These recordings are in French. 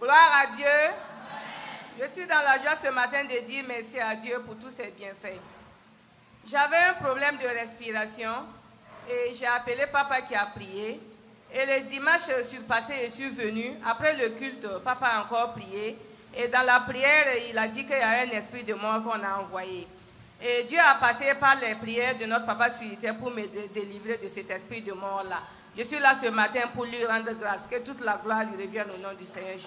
Gloire à Dieu. Je suis dans la joie ce matin de dire merci à Dieu pour tous ses bienfaits. J'avais un problème de respiration et j'ai appelé papa qui a prié. Et le dimanche surpassé, je suis venu. Après le culte, papa a encore prié. Et dans la prière, il a dit qu'il y a un esprit de mort qu'on a envoyé. Et Dieu a passé par les prières de notre papa spirituel pour me délivrer de cet esprit de mort-là. Je suis là ce matin pour lui rendre grâce. Que toute la gloire lui revienne au nom du Seigneur Jésus.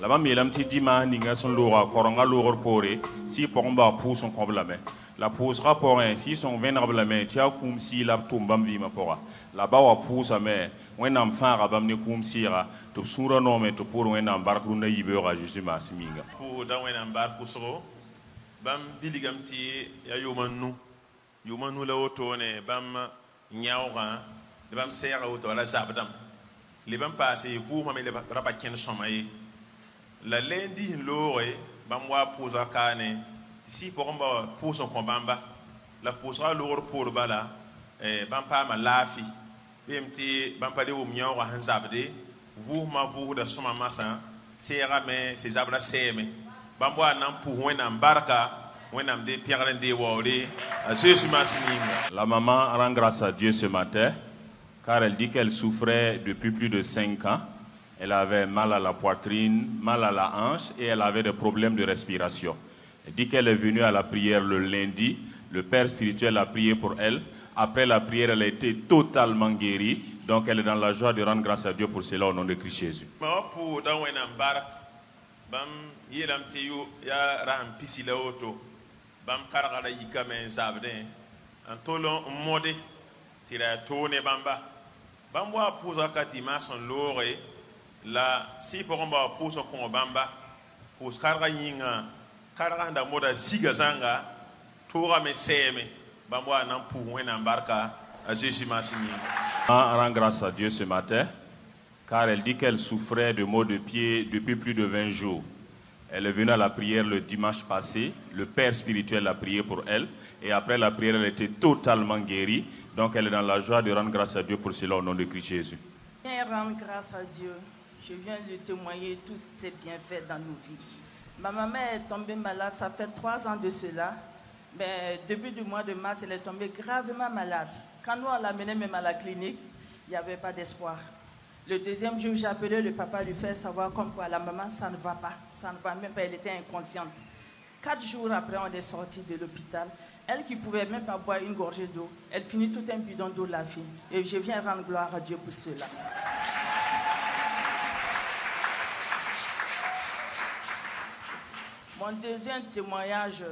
La maman melam ti dima ninga son lora koronga loror pore si pomba pouson komblame la pousera pour un si son vénérable mais tia kum si la tumbam vima pora la bawa pousa mais wenam fara bamne kum sira to sura no me to pour wenam barku na yibera Jésus masminga pour dans wenam barku soro bam biligam ti ya yomanu la otone bam nyaawra bam sera auto la sabdam les bam passé vous ma le rapa ken somaye la lundi lore bamwa posa kane si poromba poso kombamba la posera lore pour bala bampa ma lafi bmt bampa de umnya wa hanzabde vous ma vous da soma masa sera me ces abra seme bamwa nan pour wena barka wena de pierre de wore Jésus masininga. La maman rend grâce à Dieu ce matin car elle dit qu'elle souffrait depuis plus de 5 ans. Elle avait mal à la poitrine, mal à la hanche et elle avait des problèmes de respiration. Elle dit qu'elle est venue à la prière le lundi. Le père spirituel a prié pour elle. Après la prière, elle a été totalement guérie. Donc elle est dans la joie de rendre grâce à Dieu pour cela au nom de Christ Jésus. La si poromba pouso kombamba pos karga yinga karga nda moda siga zanga tora me seme bamwa nan pour wena barka à Jésus masini. Rend grâce à Dieu ce matin car elle dit qu'elle souffrait de maux de pied depuis plus de 20 jours. Elle est venue à la prière le dimanche passé, le père spirituel a prié pour elle et après la prière elle était totalement guérie. Donc elle est dans la joie de rendre grâce à Dieu pour cela au nom de Christ Jésus. Et rendre grâce à Dieu. Je viens de témoigner tous ces bienfaits dans nos vies. Ma maman est tombée malade, ça fait 3 ans de cela. Mais début du mois de mars, elle est tombée gravement malade. Quand nous on l'a menée même à la clinique, il n'y avait pas d'espoir. Le deuxième jour, j'ai appelé le papa lui faire savoir comme quoi la maman, ça ne va pas. Ça ne va même pas, elle était inconsciente. 4 jours après, on est sorti de l'hôpital. Elle qui ne pouvait même pas boire une gorgée d'eau, elle finit tout un bidon d'eau la fille. Et je viens rendre gloire à Dieu pour cela. Mon deuxième témoignage,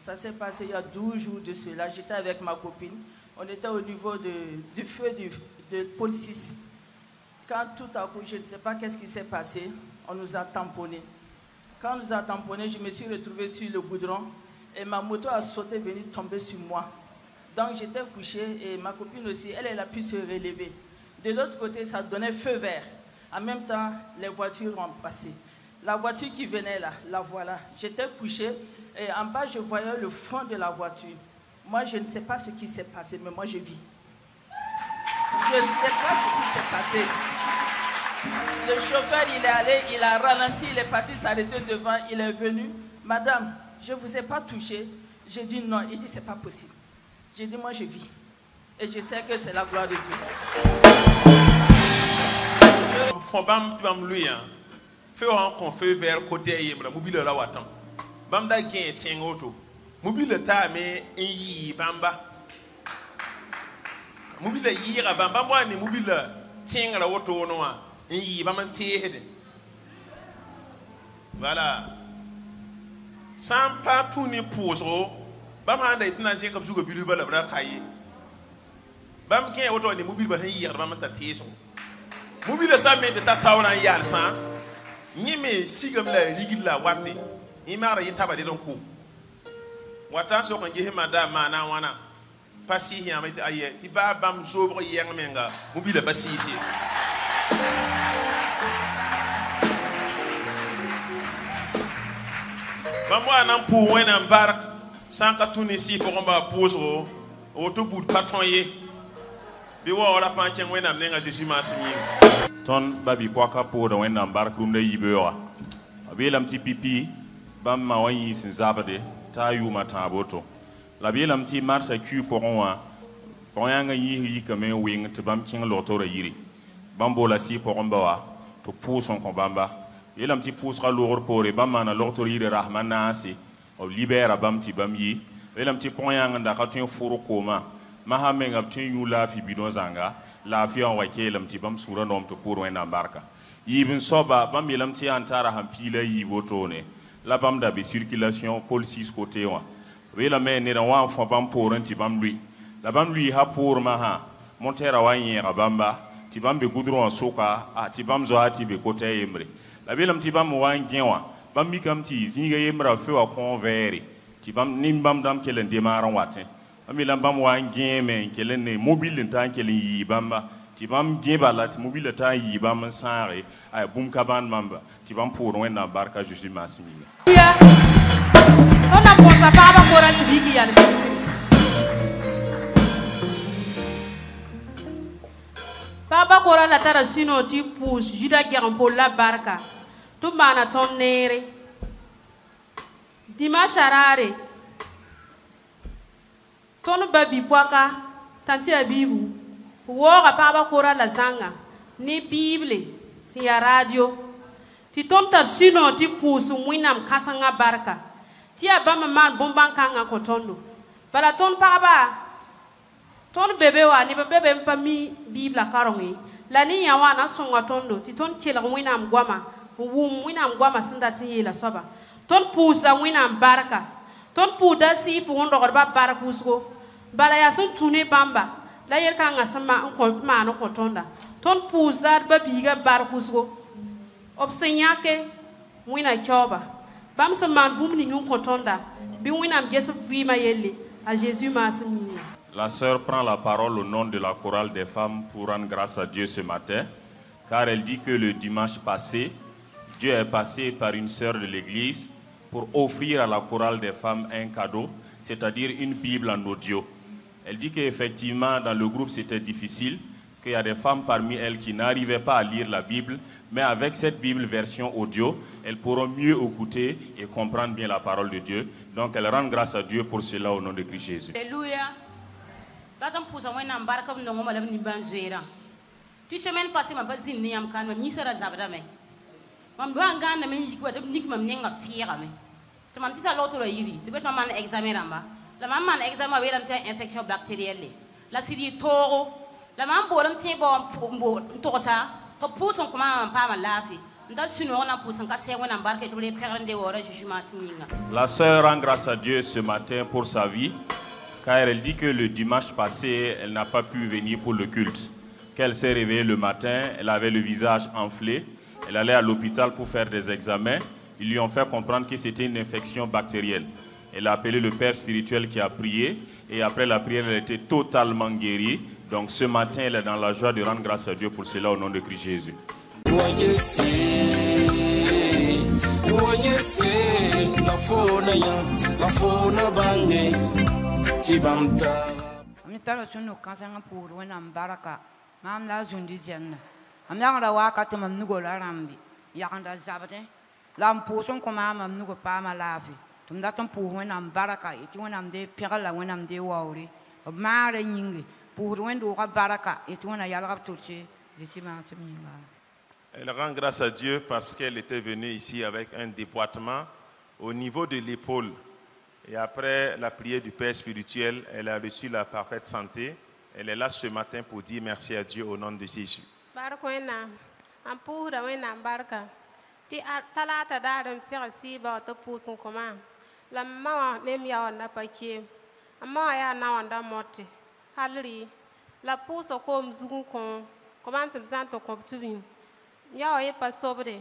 ça s'est passé il y a 12 jours de cela. J'étais avec ma copine. On était au niveau du feu de pôle 6. Quand tout à coup, je ne sais pas qu'est-ce qui s'est passé, on nous a tamponnés. Quand on nous a tamponnés, je me suis retrouvée sur le goudron et ma moto a sauté, venue tomber sur moi. Donc j'étais couchée et ma copine aussi, elle a pu se relever. De l'autre côté, ça donnait feu vert. En même temps, les voitures ont passé. La voiture qui venait là, la voilà. J'étais couchée et en bas, je voyais le fond de la voiture. Moi, je ne sais pas ce qui s'est passé, mais moi, je vis. Je ne sais pas ce qui s'est passé. Le chauffeur, il est allé, il a ralenti, il est parti s'arrêter devant, il est venu. Madame, je ne vous ai pas touché. J'ai dit non. Il dit, c'est pas possible. J'ai dit, moi, je vis. Et je sais que c'est la gloire de Dieu. Feu en qu'on fait vers côté yebra mobile la watam bam da gen tien auto mobile ta me yi bamba mobile yi ra bamba mo ni mobile tien la auto no wa yi bam te hede voilà sans pas tout ni poso bam ha da itina je kam sugo bilu bala bra kayi bam gen auto ni mobile ba yi ra bam ta te so mobile sa me ta tawna yal san Nime sigam la rigila wati imara yitaba de lonko wata so kan gehe madama na wana pasi hi amete aye ti ba bam zobro yang menga mobile basisi bamwa nan pu wena bar sanka tunisi ko ba poso Auto bout patron ye. Biwa ora fan chen wena mnenga Jésus masini. Ton babi kwaka po da wenda bark rumda yibewa. Abelam ti pipi bam ma wanyi sin zabade ta yu mata boto. La belam ti marsa ku poronwa. Poroyanga yi kame wing te bam king lotora yiri. Bambo la si porombawa to pousse on kombamba. Belam ti pousse ka lour pore bam mana lotora yiri rahmana asi. O libera bam ti bam yi. Belam ti poroyanga da ka tun furu koma. Mahame ngab tun yu la fi bidon zanga. La fi on wakelam ti bam sura nom to pour wena barka. Yibin soba bam yelam ti antara hampila yi botone. La bam da be circulation pôle 6 côté wa. Wela me ne da wa fo bam pour ti bam lui. La bam lui ha pour ma ha. Montera wa yera bamba ti bam be goudron soka a ti bam zo ati be côté yemre. La belam ti bam wa ngenwa bam mi kam ti zinga yemra fe wa convert. Ti bam nim bam dam kelen démarran watin. Amilam bam wa ngeme kelen ne mobile tan kelen yi bamba ti bam geba la ti mobile tan yi bam sare ay bum kaban mamba ti bam pour wena barka Jésus masimi ya ona posa baba kora ni digi ya baba kora la tara sino ti pousse juda guerin pour la barka tu mana ton nere dimanche arare ton babi poaka tanti abibu woga paba kora la zanga ni bible si ya radio ti ton tar sino ti pusu mwinam kasanga barka ti abama man bomban kanga kotondo bala ton paba ton bebe wa ni bebe mpa mi bible karongi la ni ya wana songa tondo ti ton chela mwinam gwama mwinam gwama sinda ti yela soba ton pusa mwinam barka ton puda si pu ndo ba barka usgo bala ya sun tuni bamba la yer kanga sama ko mano ko tonda ton pousse dar ba biga bar kusgo obsenyake wina choba bam se man bum ni ngun ko tonda bi wina am gesu vima yelle a Jésus masini. La sœur prend la parole au nom de la chorale des femmes pour rendre grâce à Dieu ce matin, car elle dit que le dimanche passé, Dieu est passé par une sœur de l'église pour offrir à la chorale des femmes un cadeau, c'est-à-dire une Bible en audio. Elle dit qu'effectivement, dans le groupe, c'était difficile, qu'il y a des femmes parmi elles qui n'arrivaient pas à lire la Bible, mais avec cette Bible version audio, elles pourront mieux écouter et comprendre bien la parole de Dieu. Donc, elle rend grâce à Dieu pour cela au nom de Christ Jésus. Alléluia. Tu semaine passée, ma base ni am kan ni sera zabda me. Mam do angana me ni ko nik mam nenga fiera me. Tu mam tita l'autre yiri, tu bet mam examen amba. La maman examen avec une infection bactérienne. La sidi toro. La maman bolam tie bon to ça. To pousse on comment pas mal lafi. Ndal sino on a pousse on ka se on embarque tous les pères de wora Jésus masinga. La sœur rend grâce à Dieu ce matin pour sa vie, car elle dit que le dimanche passé, elle n'a pas pu venir pour le culte. Qu'elle s'est réveillée le matin, elle avait le visage enflé, elle allait à l'hôpital pour faire des examens. Ils lui ont fait comprendre que c'était une infection bactérienne. Elle a appelé le père spirituel qui a prié et après la prière, elle était totalement guérie. Donc ce matin, elle est dans la joie de rendre grâce à Dieu pour cela au nom de Christ Jésus. Tum datam pour wenam baraka eti wenam de perla wenam de wauri mare nyingi pour wendo baraka eti wena yalra torche jeti ma seminga. Elle rend grâce à Dieu parce qu'elle était venue ici avec un déboîtement au niveau de l'épaule. Et après la prière du Père spirituel, elle a reçu la parfaite santé. Elle est là ce matin pour dire merci à Dieu au nom de Jésus. Baraka ampura wenam baraka. Ti talata daram sirasi ba to pusun koma. La mawa nemia wana pakie. Ama ya na wanda mote. Halri. La puso ko mzungu kon. Comment mzanto ko tubin. Ya ye pa sobre.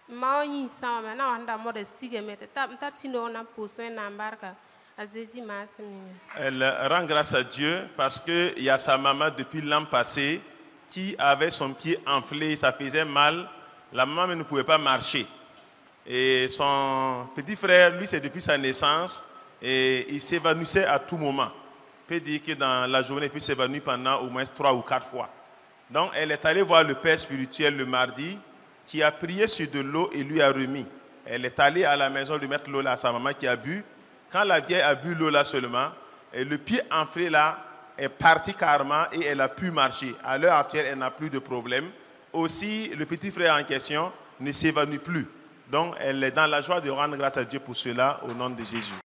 Ma yi sama na wanda mode sige mete. Tatino na puso na barka. Azezi masimi. Elle rend grâce à Dieu parce que il y a sa maman depuis l'an passé qui avait son pied enflé, ça faisait mal. La maman ne pouvait pas marcher. Et son petit frère, lui, c'est depuis sa naissance. Et il s'évanouissait à tout moment. peut dire que dans la journée, puis s'évanouir pendant au moins 3 ou 4 fois. Donc, elle est allée voir le père spirituel le mardi, qui a prié sur de l'eau et lui a remis. Elle est allée à la maison lui mettre l'eau là à sa maman qui a bu. Quand la vieille a bu l'eau là seulement, et le pied enflé là est parti carrément et elle a pu marcher. À l'heure actuelle, elle n'a plus de problème. Aussi, le petit frère en question ne s'évanouit plus. Donc, elle est dans la joie de rendre grâce à Dieu pour cela, au nom de Jésus.